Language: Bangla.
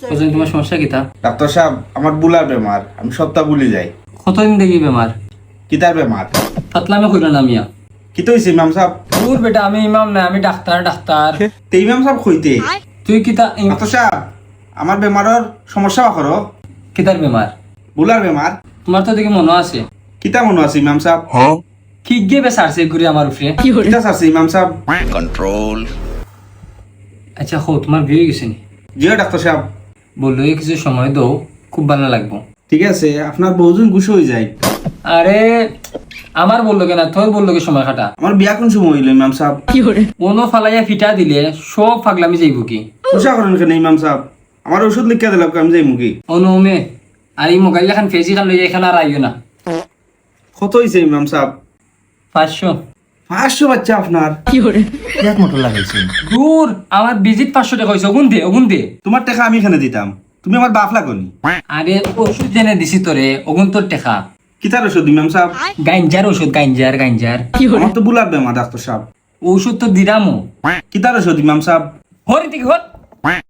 বুঝলেন তোমার সমস্যা কিতা? ডাক্তার সাহেব আমার বুলার বেমার, আমি সপ্তাহ ভুলে যাই। কতদিন দেখি বেমার? কিতার বেমার? ফাতলামি কইল না মিয়া। কি তো হইছে ইমাম সাহেব? দূর বেটা, আমি ইমাম না, আমি ডাক্তার। তে ইমাম সাহেব কইতে তুই কিতা ডাক্তার সাহেব আমার বেমারের সমস্যা করো। কিতার বেমার? বুলার বেমার। তোমার তো দেখি মনে আছে কিতা মনে আছে ইমাম সাহেব? কি গে বেসারছে ঘুরে আমার উপরে। কিতা আছে ইমাম সাহেব? আচ্ছা হো, তোমার বিয়ে হয়ে গেছে নি? জিও ডাক্তার সাহেব। বললো এই কিছু সময় দাও, খুব ভালো লাগবো। ঠিক আছে, আপনার বহুজন গুছ হয়ে যায়। আরে আমার বললো কেনা, তোর বললো কি সময় কাটা? আমার বিয়া কোন সময় হইল ইমাম সাহেব? কোনো ফালাইয়া ফিটা দিলে সব ফাগলামি যাইব কি? খুশা করেন কেন ইমাম সাহেব? আমার ওষুধ লিখে দিলাম, আমি যাই মুখি। অনুমে আর এই মোবাইল খান ফেজি খান লইয়া এখানে আর আইও না। কত হয়েছে ইমাম সাহেব? 500। 500 বাচ্চা আপনার? এক মোটর লাগাইছে। দূর, আমার ভিজিট 500 টাকা হয়েছে। ওগুন দে। তোমার টাকা আমি এখানে দিতাম, তুমি আমার বাপ লাগনি। আরে ওষুধ জেনে দিছি তোরে, ওগুন তোর টাকা। কিতার ওষুধ ইমাম সাহেব? গাঞ্জার ওষুধ, গাঞ্জার। আমার তো বুলার বেমার ডাক্তার সাহেব। ওষুধ তো দিরামো। কিতার ওষুধ ইমাম সাহেব? হরি থেকে হর।